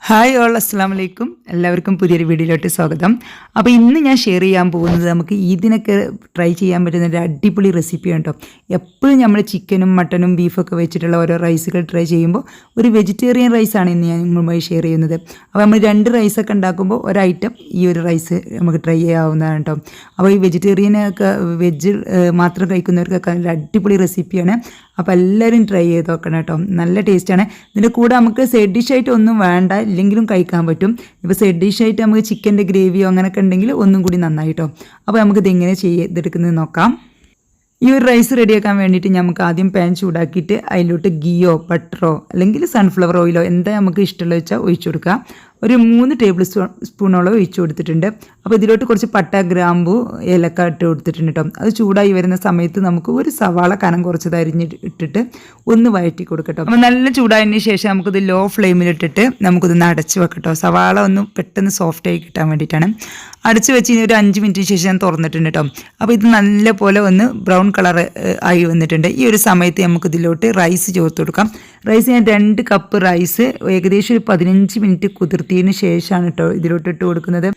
Hi all അസ്സാം വലൈക്കും. എല്ലാവർക്കും പുതിയൊരു വീഡിയോയിലോട്ട് സ്വാഗതം. അപ്പോൾ ഇന്ന് ഞാൻ ഷെയർ ചെയ്യാൻ പോകുന്നത് നമുക്ക് ഈദിനൊക്കെ ട്രൈ ചെയ്യാൻ പറ്റുന്ന ഒരു അടിപൊളി റെസിപ്പിയാണ് കേട്ടോ. എപ്പോഴും നമ്മൾ ചിക്കനും മട്ടനും ബീഫൊക്കെ വെച്ചിട്ടുള്ള ഓരോ റൈസുകൾ ട്രൈ ചെയ്യുമ്പോൾ ഒരു വെജിറ്റേറിയൻ റൈസാണ് ഇന്ന് ഞാൻ നിങ്ങളുമായി ഷെയർ ചെയ്യുന്നത്. അപ്പോൾ നമ്മൾ 2 റൈസൊക്കെ ഉണ്ടാക്കുമ്പോൾ ഒരു ഐറ്റം ഈ ഒരു റൈസ് നമുക്ക് ട്രൈ ചെയ്യാവുന്നതാണ് കേട്ടോ. അപ്പോൾ ഈ വെജിറ്റേറിയനൊക്കെ വെജ് മാത്രം കഴിക്കുന്നവർക്കൊക്കെ നല്ല അടിപൊളി റെസിപ്പിയാണ്. അപ്പോൾ എല്ലാവരും ട്രൈ ചെയ്ത് നോക്കണം കേട്ടോ. നല്ല ടേസ്റ്റാണ്. ഇതിൻ്റെ കൂടെ നമുക്ക് സൈഡ് ഡിഷായിട്ട് ഒന്നും വേണ്ട, ഇല്ലെങ്കിലും കഴിക്കാൻ പറ്റും. ഇപ്പോൾ സൈഡ് ഡിഷായിട്ട് നമുക്ക് ചിക്കൻ്റെ ഗ്രേവിയോ അങ്ങനെയൊക്കെ ഉണ്ടെങ്കിൽ ഒന്നും കൂടി നന്നായിട്ടോ. അപ്പോൾ നമുക്കിത് എങ്ങനെ ചെയ്തെടുക്കുന്നത് നോക്കാം. ഈ ഒരു റൈസ് റെഡിയാക്കാൻ വേണ്ടിയിട്ട് നമുക്ക് ആദ്യം പാൻ ചൂടാക്കിയിട്ട് അതിലോട്ട് ഗീയോ ബട്ടറോ അല്ലെങ്കിൽ സൺഫ്ലവർ ഓയിലോ എന്താ നമുക്ക് ഇഷ്ടമുള്ള വെച്ചാൽ ഒഴിച്ചു കൊടുക്കുക. ഒരു 3 ടേബിൾ സ്പൂണോളം ഒഴിച്ചു കൊടുത്തിട്ടുണ്ട്. അപ്പോൾ ഇതിലോട്ട് കുറച്ച് പട്ട, ഗ്രാമ്പു, ഏലക്ക ഇട്ട് കൊടുത്തിട്ടുണ്ട് കേട്ടോ. അത് ചൂടായി വരുന്ന സമയത്ത് നമുക്ക് ഒരു സവാള കനം കുറച്ചത് അരിഞ്ഞിട്ടിട്ട് ഒന്ന് വഴറ്റി കൊടുക്കട്ടോ. അപ്പോൾ നല്ല ചൂടായതിന് ശേഷം നമുക്കിത് ലോ ഫ്ലെയിമിലിട്ടിട്ട് നമുക്കിതൊന്ന് അടച്ച് വെക്കട്ടോ. സവാള ഒന്ന് പെട്ടെന്ന് സോഫ്റ്റായി കിട്ടാൻ വേണ്ടിയിട്ടാണ്. അടച്ച് വെച്ച് ഇനി ഒരു 5 മിനിറ്റിന് ശേഷം ഞാൻ തുറന്നിട്ടുണ്ട് കേട്ടോ. അപ്പോൾ ഇത് നല്ല പോലെ ഒന്ന് ബ്രൗൺ കളർ ആയി വന്നിട്ടുണ്ട്. ഈ ഒരു സമയത്ത് നമുക്കിതിലോട്ട് റൈസ് ചേർത്ത് കൊടുക്കാം. റൈസ് ഞാൻ 2 കപ്പ് റൈസ് ഏകദേശം ഒരു 15 മിനിറ്റ് കുതിർത്തിയതിന് ശേഷമാണ് കേട്ടോ ഇതിലോട്ട് ഇട്ട് കൊടുക്കുന്നത്.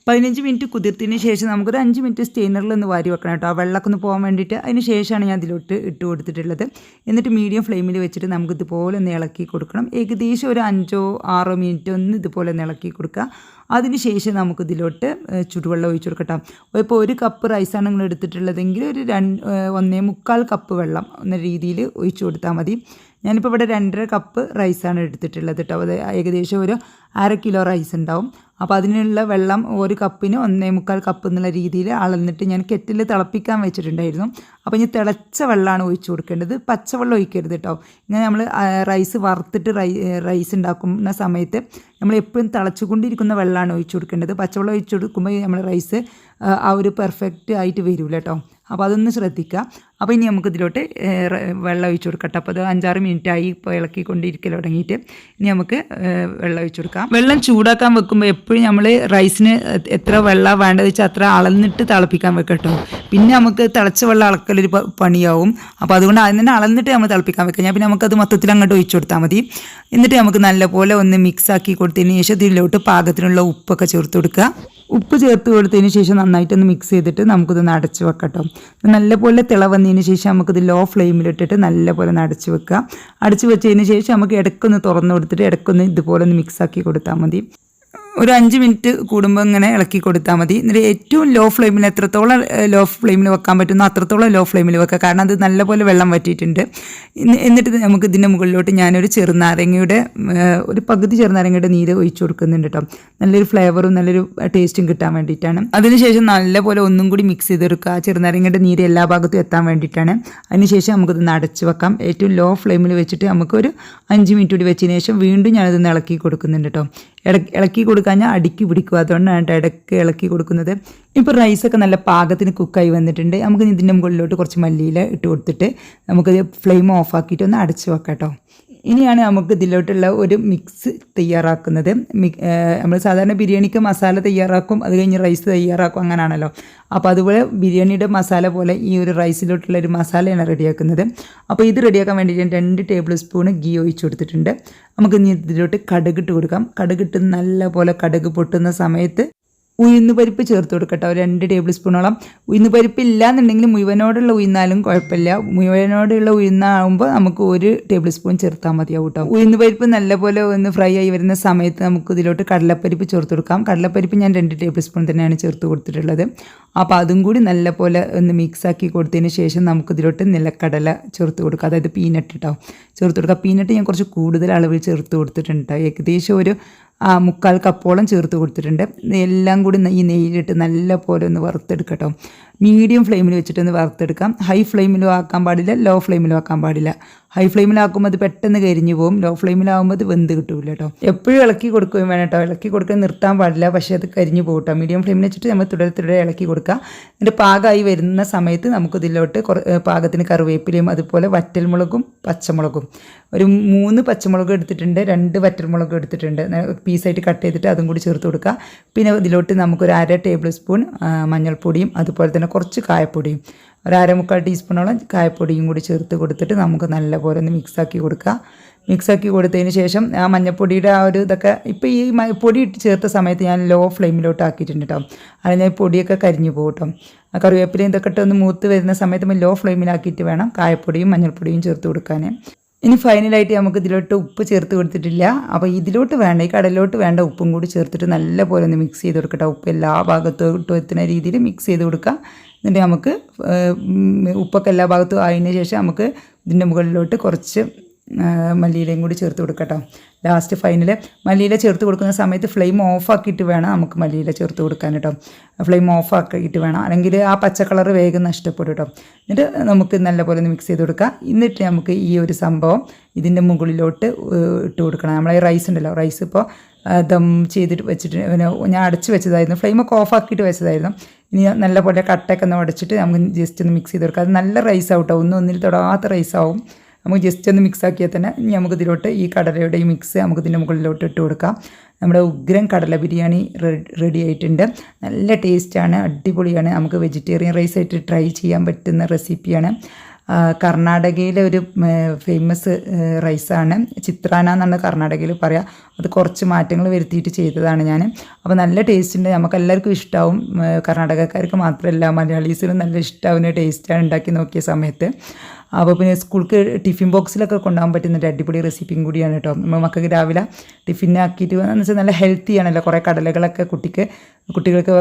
15 മിനിറ്റ് കുതിർത്തതിന് ശേഷം നമുക്കൊരു 5 മിനിറ്റ് സ്റ്റെയിനറിൽ ഒന്ന് വാരി വെക്കണം കേട്ടോ. ആ വെള്ളമൊക്കെ ഒന്ന് പോകാൻ വേണ്ടിയിട്ട്. അതിന് ശേഷമാണ് ഞാൻ ഇതിലോട്ട് ഇട്ട് കൊടുത്തിട്ടുള്ളത്. എന്നിട്ട് മീഡിയം ഫ്ലെയിമിൽ വെച്ചിട്ട് നമുക്ക് ഇതുപോലെ ഒന്ന് ഇളക്കി കൊടുക്കണം. ഏകദേശം ഒരു 5-6 മിനിറ്റ് ഒന്ന് ഇതുപോലെ ഒന്ന് ഇളക്കി കൊടുക്കുക. അതിന് ശേഷം നമുക്കിതിലോട്ട് ചുടുവെള്ളം ഒഴിച്ചു കൊടുക്കട്ടോ. ഇപ്പോൾ 1 കപ്പ് റൈസാണ് നിങ്ങൾ എടുത്തിട്ടുള്ളതെങ്കിൽ ഒരു 1.25 കപ്പ് വെള്ളം എന്ന രീതിയിൽ ഒഴിച്ചു കൊടുത്താൽ മതി. ഞാനിപ്പോൾ ഇവിടെ 2.5 കപ്പ് റൈസാണ് എടുത്തിട്ടുള്ളത് കേട്ടോ. അത് ഏകദേശം ഒരു 1/2 കിലോ റൈസ് ഉണ്ടാവും. അപ്പോൾ അതിനുള്ള വെള്ളം 1 കപ്പിന് 1.25 കപ്പ് എന്നുള്ള രീതിയിൽ അളന്നിട്ട് ഞാൻ കെറ്റിൽ തിളപ്പിക്കാൻ വെച്ചിട്ടുണ്ടായിരുന്നു. അപ്പോൾ ഇനി തിളച്ച വെള്ളമാണ് ഒഴിച്ചു കൊടുക്കേണ്ടത്. പച്ചവെള്ളം ഒഴിക്കരുത് കേട്ടോ. ഇങ്ങനെ നമ്മൾ റൈസ് വറുത്തിട്ട് റൈസ് ഉണ്ടാക്കുന്ന സമയത്ത് നമ്മൾ എപ്പോഴും തിളച്ചുകൊണ്ടിരിക്കുന്ന വെള്ളമാണ് ഒഴിച്ചു കൊടുക്കേണ്ടത്. പച്ചവെള്ളം ഒഴിച്ചു കൊടുക്കുമ്പോൾ നമ്മൾ റൈസ് ആ ഒരു പെർഫെക്റ്റ് ആയിട്ട് വരില്ല കേട്ടോ. അപ്പോൾ അതൊന്ന് ശ്രദ്ധിക്കുക. അപ്പോൾ ഇനി നമുക്ക് ഇതിലോട്ട് വെള്ളം ഒഴിച്ചു കൊടുക്കട്ടെ. അപ്പോൾ അത് 5-6 മിനിറ്റായി ഇപ്പോൾ ഇളക്കിക്കൊണ്ടിരിക്കൽ തുടങ്ങിയിട്ട് ഇനി നമുക്ക് വെള്ളം ഒഴിച്ചു കൊടുക്കാം. വെള്ളം ചൂടാക്കാൻ വെക്കുമ്പോൾ എപ്പോഴും നമ്മൾ റൈസിന് എത്ര വെള്ളം വേണ്ടത് വെച്ചാൽ അത്ര അളന്നിട്ട് തിളപ്പിക്കാൻ വെക്കട്ടോ. പിന്നെ നമുക്ക് തിളച്ച വെള്ളം അളക്കലൊരു പണിയാവും. അപ്പോൾ അതുകൊണ്ട് അതിന് തന്നെ അളന്നിട്ട് നമ്മൾ തിളപ്പിക്കാൻ വെക്കാം. ഞാൻ പിന്നെ നമുക്കത് മൊത്തത്തിൽ അങ്ങോട്ട് ഒഴിച്ചു കൊടുത്താൽ മതി. എന്നിട്ട് നമുക്ക് നല്ലപോലെ ഒന്ന് മിക്സ് ആക്കി കൊടുത്തതിന് ശേഷം ഇതിലോട്ട് പാകത്തിനുള്ള ഉപ്പൊക്കെ ചേർത്ത് കൊടുക്കുക. ഉപ്പ് ചേർത്ത് കൊടുത്തതിന് ശേഷം നന്നായിട്ടൊന്ന് മിക്സ് ചെയ്തിട്ട് നമുക്കിതൊന്ന് അടച്ച് വെക്കട്ടോ. നല്ലപോലെ തിളവന്നതിന് ശേഷം നമുക്കിത് ലോ ഫ്ലെയിമിലിട്ടിട്ട് നല്ലപോലെ അടച്ച് വെക്കുക. അടച്ച് വെച്ചതിന് ശേഷം നമുക്ക് ഇടയ്ക്കൊന്ന് തുറന്ന് കൊടുത്തിട്ട് ഇടയ്ക്കൊന്ന് ഇതുപോലെ ഒന്ന് മിക്സാക്കി കൊടുത്താൽ മതി. ഒരു 5 മിനിറ്റ് കൂടുമ്പോൾ ഇങ്ങനെ ഇളക്കി കൊടുത്താൽ മതി. എന്നിട്ട് ഏറ്റവും ലോ ഫ്ലെയിമിൽ എത്രത്തോളം ലോ ഫ്ലെയിമിൽ വെക്കാൻ പറ്റുന്നോ അത്രത്തോളം ലോ ഫ്ലെയിമിൽ വെക്കുക. കാരണം അത് നല്ലപോലെ വെള്ളം വറ്റിയിട്ടുണ്ട്. എന്നിട്ട് നമുക്ക് ഇതിൻ്റെ മുകളിലോട്ട് ഞാനൊരു ചെറുനാരങ്ങയുടെ ഒരു പകുതി ചെറുനാരങ്ങയുടെ നീര് ഒഴിച്ചു കൊടുക്കുന്നുണ്ട് കേട്ടോ. നല്ലൊരു ഫ്ലേവറും നല്ലൊരു ടേസ്റ്റും കിട്ടാൻ വേണ്ടിയിട്ടാണ്. അതിനുശേഷം നല്ലപോലെ ഒന്നും കൂടി മിക്സ് ചെയ്തെടുക്കുക. ചെറുനാരങ്ങയുടെ നീര് എല്ലാ ഭാഗത്തും എത്താൻ വേണ്ടിയിട്ടാണ്. അതിനുശേഷം നമുക്കിതൊന്ന് അടച്ച് വെക്കാം. ഏറ്റവും ലോ ഫ്ലെയിമിൽ വെച്ചിട്ട് നമുക്കൊരു 5 മിനിറ്റ് കൂടി വെച്ചതിന് ശേഷം വീണ്ടും ഞാനിതൊന്ന് ഇളക്കി കൊടുക്കുന്നുണ്ട് കേട്ടോ. ഇളക്കി കൊടുക്കാഞ്ഞാൽ അടിക്ക് പിടിക്കുക. അതുകൊണ്ടാണ് ഇടയ്ക്ക് ഇളക്കി കൊടുക്കുന്നത്. ഇപ്പോൾ റൈസൊക്കെ നല്ല പാകത്തിന് കുക്കായി വന്നിട്ടുണ്ട്. നമുക്ക് ഇതിൻ്റെ മുകളിലോട്ട് കുറച്ച് മല്ലിയില ഇട്ട് കൊടുത്തിട്ട് നമുക്ക് ഫ്ലെയിം ഓഫാക്കിയിട്ട് ഒന്ന് അടച്ച് വെക്കാം കേട്ടോ. ഇനിയാണ് നമുക്ക് ഇതിലോട്ടുള്ള ഒരു മിക്സ് തയ്യാറാക്കുന്നത്. നമ്മൾ സാധാരണ ബിരിയാണിക്ക് മസാല തയ്യാറാക്കും, അത് കഴിഞ്ഞ് റൈസ് തയ്യാറാക്കും, അങ്ങനെയാണല്ലോ. അപ്പോൾ അതുപോലെ ബിരിയാണിയുടെ മസാല പോലെ ഈ ഒരു റൈസിലോട്ടുള്ള ഒരു മസാലയാണ് റെഡിയാക്കുന്നത്. അപ്പോൾ ഇത് റെഡിയാക്കാൻ വേണ്ടി ഞാൻ 2 ടേബിൾ സ്പൂൺ ഗീ ഒഴിച്ച് കൊടുത്തിട്ടുണ്ട്. നമുക്ക് ഇനി ഇതിലോട്ട് കടുകിട്ട് കൊടുക്കാം. കടുകിട്ട് നല്ല പോലെ കടുക് പൊട്ടുന്ന സമയത്ത് ഉഴുന്ന് പരിപ്പ് ചേർത്ത് കൊടുക്കട്ടോ. 2 ടേബിൾ സ്പൂണോളം. ഉഴുന്ന് പരിപ്പ് ഇല്ലയെന്നുണ്ടെങ്കിൽ മുഴുവനോടുള്ള ഉഴുന്നാലും കുഴപ്പമില്ല. മുഴുവനോടുള്ള ഉഴുന്നാകുമ്പോൾ നമുക്ക് 1 ടേബിൾ സ്പൂൺ ചേർത്താൽ മതിയാവും കേട്ടോ. ഉഴുന്ന് പരിപ്പ് നല്ലപോലെ ഒന്ന് ഫ്രൈ ആയി വരുന്ന സമയത്ത് നമുക്ക് ഇതിലോട്ട് കടലപ്പരിപ്പ് ചേർത്ത് കൊടുക്കാം. കടലപ്പരിപ്പ് ഞാൻ 2 ടേബിൾ സ്പൂൺ തന്നെയാണ് ചേർത്ത് കൊടുത്തിട്ടുള്ളത്. അപ്പോൾ അതും കൂടി നല്ലപോലെ ഒന്ന് മിക്സാക്കി കൊടുത്തതിന് ശേഷം നമുക്കിതിലോട്ട് നിലക്കടല ചേർത്ത് കൊടുക്കുക. അതായത് പീനട്ട് കേട്ടോ ചേർത്ത് കൊടുക്കുക. പീനട്ട് ഞാൻ കുറച്ച് കൂടുതൽ അളവിൽ ചേർത്ത് കൊടുത്തിട്ടുണ്ട് കേട്ടോ. ഏകദേശം ഒരു 3/4 കപ്പോളം ചേർത്ത് കൊടുത്തിട്ടുണ്ട്. എല്ലാം കൂടി ഈ നെയ്യിലിട്ട് നല്ല പോലെ ഒന്ന് വറുത്തെടുക്കട്ടോ. മീഡിയം ഫ്ലെയിമിൽ വെച്ചിട്ടൊന്ന് വറുത്തെടുക്കാം. ഹൈ ഫ്ലെയിമിലും ആക്കാൻ പാടില്ല, ലോ ഫ്ലെയിമിലും ആക്കാൻ പാടില്ല. ഹൈ ഫ്ലെയിമിലാക്കുമ്പോൾ അത് പെട്ടെന്ന് കരിഞ്ഞു പോകും. ലോ ഫ്ലെയിമിലാകുമ്പോൾ അത് വെന്ത് കിട്ടില്ല കേട്ടോ. എപ്പോഴും ഇളക്കി കൊടുക്കുകയും വേണം കേട്ടോ. ഇളക്കി കൊടുക്കാൻ നിർത്താൻ പാടില്ല, പക്ഷേ അത് കരിഞ്ഞു പോകും കേട്ടോ. മീഡിയം ഫ്ലെയിമിൽ വെച്ചിട്ട് നമ്മൾ തുടരെ ഇളക്കി കൊടുക്കുക. എന്നിട്ട് പാകമായി വരുന്ന സമയത്ത് നമുക്കിതിലോട്ട് പാകത്തിന് കറിവേപ്പിലയും അതുപോലെ വറ്റൽമുളകും പച്ചമുളകും ഒരു 3 പച്ചമുളക് എടുത്തിട്ടുണ്ട്, 2 വറ്റൽമുളകും എടുത്തിട്ടുണ്ട്. പീസായിട്ട് കട്ട് ചെയ്തിട്ട് അതും കൂടി ചേർത്ത് കൊടുക്കുക. പിന്നെ ഇതിലോട്ട് നമുക്കൊരു 1/2 ടേബിൾ സ്പൂൺ മഞ്ഞൾപ്പൊടിയും അതുപോലെ തന്നെ കുറച്ച് കായപ്പൊടിയും ഒരു 1/4 ടീസ്പൂണോളം കായപ്പൊടിയും കൂടി ചേർത്ത് കൊടുത്തിട്ട് നമുക്ക് നല്ലപോലെ ഒന്ന് മിക്സാക്കി കൊടുക്കുക. മിക്സാക്കി കൊടുത്തതിന് ശേഷം ആ മഞ്ഞൾപ്പൊടിയുടെ ആ ഒരു ഇതൊക്കെ ഇപ്പോൾ ഈ പൊടി ഇട്ട് ചേർത്ത സമയത്ത് ഞാൻ ലോ ഫ്ലെയിമിലോട്ട് ആക്കിയിട്ടുണ്ട് കേട്ടോ. അതിന് പൊടിയൊക്കെ കരിഞ്ഞു പോകും കേട്ടോ. ആ കറിവേപ്പിലയും ഇതൊക്കെ ഇട്ട് ഒന്ന് മൂത്ത് വരുന്ന സമയത്ത് നമ്മൾ ലോ ഫ്ലെയിമിലാക്കിയിട്ട് വേണം കായപ്പൊടിയും മഞ്ഞൾപ്പൊടിയും ചേർത്ത് കൊടുക്കാൻ. ഇനി ഫൈനലായിട്ട് നമുക്ക് ഇതിലോട്ട് ഉപ്പ് ചേർത്ത് കൊടുത്തിട്ടില്ല. അപ്പോൾ ഇതിലോട്ട് വേണ്ട, ഈ കടലിലോട്ട് വേണ്ട ഉപ്പും കൂടി ചേർത്തിട്ട് നല്ല പോലെ ഒന്ന് മിക്സ് ചെയ്ത് കൊടുക്കട്ടെ. ഉപ്പ് എല്ലാ ഭാഗത്തോട്ടും എത്തുന്ന രീതിയിൽ മിക്സ് ചെയ്ത് കൊടുക്കുക. എന്നിട്ട് നമുക്ക് ഉപ്പൊക്കെ എല്ലാ ഭാഗത്തും ആയതിനു ശേഷം നമുക്ക് ഇതിൻ്റെ മുകളിലോട്ട് കുറച്ച് മല്ലിയിലയും കൂടി ചേർത്ത് കൊടുക്കട്ടോ. ലാസ്റ്റ് ഫൈനൽ മല്ലിയില ചേർത്ത് കൊടുക്കുന്ന സമയത്ത് ഫ്ലെയിം ഓഫാക്കിയിട്ട് വേണം നമുക്ക് മല്ലിയില ചേർത്ത് കൊടുക്കാൻ കേട്ടോ. ഫ്ലെയിം ഓഫാക്കിയിട്ട് വേണം, അല്ലെങ്കിൽ ആ പച്ച കളർ വേഗം നഷ്ടപ്പെടും കേട്ടോ. എന്നിട്ട് നമുക്ക് നല്ലപോലെ ഒന്ന് മിക്സ് ചെയ്ത് കൊടുക്കുക. എന്നിട്ട് നമുക്ക് ഈ ഒരു സംഭവം ഇതിൻ്റെ മുകളിലോട്ട് ഇട്ട് കൊടുക്കണം. നമ്മളെ റൈസ് ഉണ്ടല്ലോ, റൈസ് ഇപ്പോൾ ദം ചെയ്തിട്ട് വെച്ചിട്ട് പിന്നെ ഞാൻ അടച്ച് വെച്ചതായിരുന്നു, ഫ്ലെയിമൊക്കെ ഓഫാക്കിയിട്ട് വെച്ചതായിരുന്നു. ഇനി നല്ലപോലെ കട്ടയൊക്കെ ഒന്ന് ഉടച്ചിട്ട് നമുക്ക് ജസ്റ്റ് ഒന്ന് മിക്സ് ചെയ്ത് കൊടുക്കുക. അത് നല്ല റൈസ് ആവും കേട്ടോ, ഒന്നിൽ തൊടാത്ത റൈസാവും. നമുക്ക് ജസ്റ്റ് ഒന്ന് മിക്സ് ആക്കിയാൽ തന്നെ ഇനി നമുക്ക് ഇതിലോട്ട് ഈ കടലയുടെ ഈ മിക്സ് നമുക്ക് ഇതിൻ്റെ മുകളിലോട്ട് ഇട്ട് കൊടുക്കാം. നമ്മുടെ ഉഗ്രൻ കടല ബിരിയാണി റെഡി ആയിട്ടുണ്ട്. നല്ല ടേസ്റ്റാണ്, അടിപൊളിയാണ്. നമുക്ക് വെജിറ്റേറിയൻ റൈസ് ആയിട്ട് ട്രൈ ചെയ്യാൻ പറ്റുന്ന റെസിപ്പിയാണ്. കർണാടകയിലെ ഒരു ഫേമസ് റൈസാണ്, ചിത്രാന എന്നാണ് കർണാടകയിൽ പറയുക. അത് കുറച്ച് മാറ്റങ്ങൾ വരുത്തിയിട്ട് ചെയ്തതാണ് ഞാൻ. അപ്പോൾ നല്ല ടേസ്റ്റ് ഉണ്ട്, നമുക്ക് എല്ലാവർക്കും ഇഷ്ടമാവും. കർണാടകക്കാർക്ക് മാത്രമല്ല മലയാളീസിനും നല്ല ഇഷ്ടമാവുന്ന ടേസ്റ്റാണ് ഉണ്ടാക്കി നോക്കിയ സമയത്ത്. അപ്പോൾ പിന്നെ സ്കൂൾക്ക് ടിഫിൻ ബോക്സിലൊക്കെ കൊണ്ടുപോകാൻ പറ്റുന്ന ഒരു അടിപൊളി റെസിപ്പിയും കൂടിയാണ് കേട്ടോ. നമ്മൾ മക്കൾക്ക് രാവിലെ ടിഫിനാക്കിയിട്ട് എന്ന് വെച്ചാൽ നല്ല ഹെൽത്തി ആണല്ലോ, കുറേ കടലകളൊക്കെ കുട്ടികൾക്ക്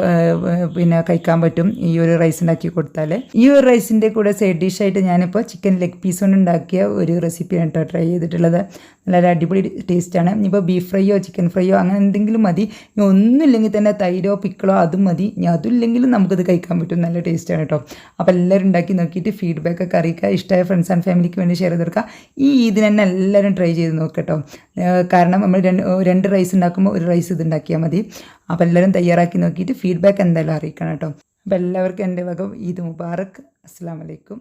പിന്നെ കഴിക്കാൻ പറ്റും ഈ ഒരു റൈസ് ഉണ്ടാക്കി കൊടുത്താൽ. ഈ ഒരു റൈസിൻ്റെ കൂടെ സൈഡ് ഡിഷായിട്ട് ഞാനിപ്പോൾ ചിക്കൻ ലെഗ് പീസ് കൊണ്ട് ഉണ്ടാക്കിയ ഒരു റെസിപ്പിയാണ് കേട്ടോ ട്രൈ ചെയ്തിട്ടുള്ളത്. നല്ല അടിപൊളി ടേസ്റ്റാണ്. ഇനിയിപ്പോൾ ബീഫ് ഫ്രൈയോ ചിക്കൻ ഫ്രൈയോ അങ്ങനെ എന്തെങ്കിലും മതി, ഇനി ഒന്നുമില്ലെങ്കിൽ തന്നെ തൈരോ പിക്കിളോ അതും മതി. ഇനി അതുമില്ലെങ്കിലും നമുക്കത് കഴിക്കാൻ പറ്റും, നല്ല ടേസ്റ്റാണ് കേട്ടോ. അപ്പോൾ എല്ലാവരും ഉണ്ടാക്കി നോക്കിയിട്ട് ഫീഡ്ബാക്കൊക്കെ അറിയിക്കുക. ഇഷ്ടമായ ഫ്രണ്ട്സ് ആൻഡ് ഫാമിലിക്ക് വേണ്ടി ഷെയർ ചെയ്ത് കൊടുക്കുക. ഈ ഇതിന് തന്നെ എല്ലാവരും ട്രൈ ചെയ്ത് നോക്കട്ടോ. കാരണം നമ്മൾ രണ്ട് റൈസ് ഉണ്ടാക്കുമ്പോൾ ഒരു റൈസ് ഇത് ഉണ്ടാക്കിയാൽ മതി. അപ്പോൾ എല്ലാവരും തയ്യാറാക്കി നോക്കിയിട്ട് ഫീഡ്ബാക്ക് എന്തായാലും അറിയിക്കണം കേട്ടോ. അപ്പോൾ എല്ലാവർക്കും എൻ്റെ വക ഈദ് മുബാറക്. അസ്സലാമു അലൈക്കും.